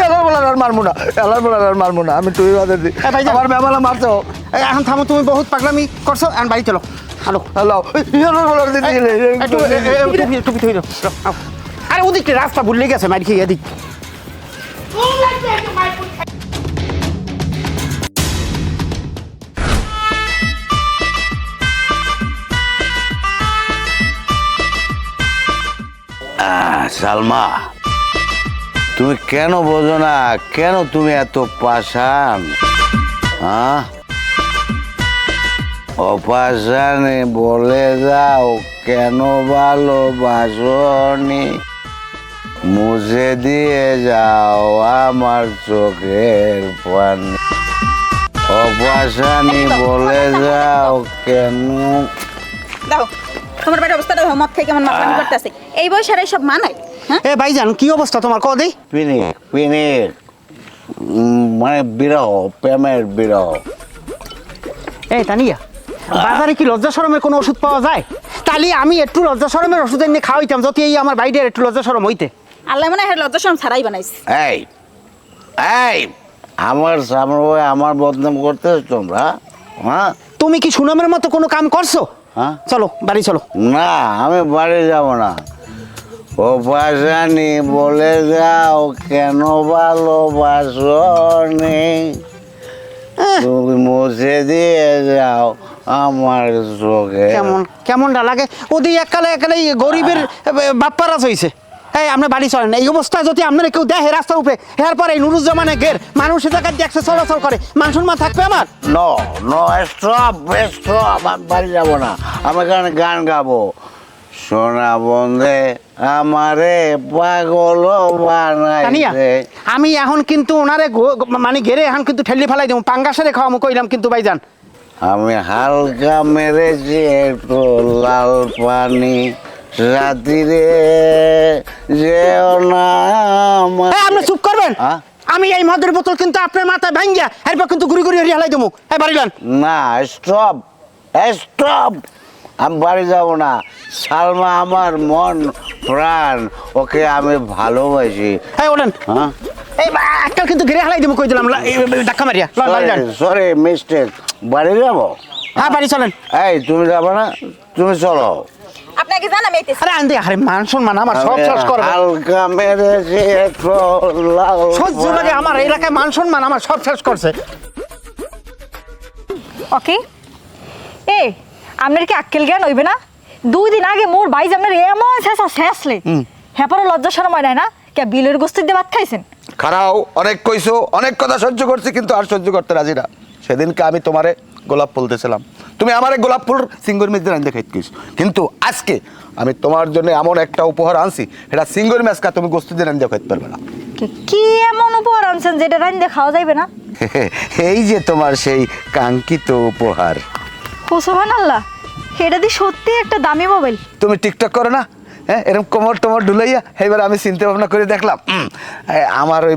এলার বলার আর মারবো না, এলার বলার আর মারবো না, আমি তুই বাদে দিই। আমার মেমালা মারছো। এখন থামো, তুমি বহুত পাগলামি করছো, এখন বাড়ি চলো। হ্যালো হ্যালো, এলার বলার দিদি। টুপি থই দাও। আরে ওদিকে রাস্তা ভুলে গেছে, মারি খেয়ে এদিক। সালমা, তুমি কেন বোঝো না? কেন তুমি এত পাষাণ? হ্যাঁ, অপাষাণে বলে যাও কেন ভালোবাসনি, মুছে দিয়ে যাও আমার চোখের পানি। অপাষাণী বলে যাও কেন। দেখো তোমার বাড়ির অবস্থাটা মদ থেকে কেমন মাথা করতেছে, এই বয়সে আর সব মানায়? হ্যাঁ এ ভাইজান, কি অবস্থা তোমার ক দেই? পিনিক পিনিক, মানে বিরহ, প্রেমের বিরহ। এই তানিয়া, বাজারে কি লজ্জা শরমের কোনো ওষুধ পাওয়া যায়? তাহলে আমি একটু লজ্জা শরমের ওষুধ এনে খাওয়াইতাম, যদি এই আমার বাইরের একটু লজ্জা শরম হইতে। আল্লাহ মনে হয় লজ্জা শরম ছাড়াই বানাইছে। এই এই, আমার সামনে আমার বদনাম করতেছ তোমরা? হ্যাঁ, তুমি কি সুনামের মতো কোনো কাম করছো? হ্যাঁ, চলো বাড়ি চলো। না আমি বাড়ি যাব না। ও পাশানি বলে যাও কেন ভালোবাসনি, তুমি মুছে দিয়ে যাও আমার চোখে। কেমনটা লাগে? ওদিকে এককালে এককালে গরিবের বাপ্পারাজ হয়েছে। এই আমরা বাড়ি চলেন, এই অবস্থায় যদি আপনারা কেউ দেখে রাস্তার উপরে, এরপর এই নুরুজ্জামানের গের মানুষের জায়গায় দেখছে চলাচল করে, মান সম্মান থাকবে আমার? নো নো, স্টপ স্টপ, আমি বাড়ি যাব না। আমি এখানে গান গাবো। সোনা বন্ধে আমারে পাগল বানাইছে। আমি এখন কিন্তু ওনারে মানে ঘেরে এখন কিন্তু ঠেলি ফেলাই দেবো, পাঙ্গাসারে খাওয়ামো কইলাম কিন্তু ভাইজান। আমি হালকা মেরেছি একটু লাল পানি, রাতিরে যেও না। আপনি চুপ করবেন? হ্যাঁ? আমি এই মদের বোতল কিন্তু আপনার মাথায় ভাঙ্গিয়া এরপর কিন্তু ঘুরি ঘুরি হালাই দেবো। হ্যাঁ বাড়িলান না, স্টপ স্টপ, আমি বাড়ি যাব না। সালমা আমার মন প্রাণ, ওকে আমি ভালোবাসি। হ্যাঁ ওলেন। হ্যাঁ, এই একটা কিন্তু ঘিরে হালাই দেবো কই দিলাম, ধাক্কা মারিয়া। বাড়িলান। সরি মিস্টেক, বাড়ি যাব। হ্যাঁ বাড়ি চলেন। এই তুমি যাবো না? তুমি চলো। আপনাকে জানা আমি এইতেছি। আরে আনতে আরে মান সম্মান আমার সব শেষ করবে। হালকা মেরেছি একটু লাল সহ্য লাগে আমার, এই এলাকায় মান সম্মান আমার সব শেষ করছে। ওকে এ আপনার কি আক্কেল জ্ঞান হইবে না? 2 দিন আগে মোর ভাই আপনার এমন শেষা শেষলে হ্যাপারও লজ্জা শরম হয় না? কে বিলের গোস্ত দিয়ে ভাত খাইছেন? খারাও অনেক কইছো, অনেক কথা সহ্য করছি, কিন্তু আর সহ্য করতে রাজি না। সেদিনকে আমি তোমারে গোলাপ ফুল দিয়েছিলাম, তুমি আমারে গোলাপ ফুল সিঙ্গুর মিস দিয়ে খাইতে কইছো, কিন্তু আজকে আমি তোমার জন্য এমন একটা উপহার আনছি, এটা সিঙ্গুর মেসকা তুমি গোস্ত দিয়ে রান্ধে খাইতে পারবে না। কি এমন উপহার আনছেন যেটা রান্ধে খাওয়া যাইবে না? এই যে তোমার সেই কাঙ্ক্ষিত উপহার। ও সুবহানাল্লাহ, এটা দি সত্যি একটা দামি মোবাইল। তুমি টিকটক করো না? হ্যাঁ, এরকম কোমর টোমর ঢুলাইয়া এবার আমি চিন্তা ভাবনা করে দেখলাম আমার ওই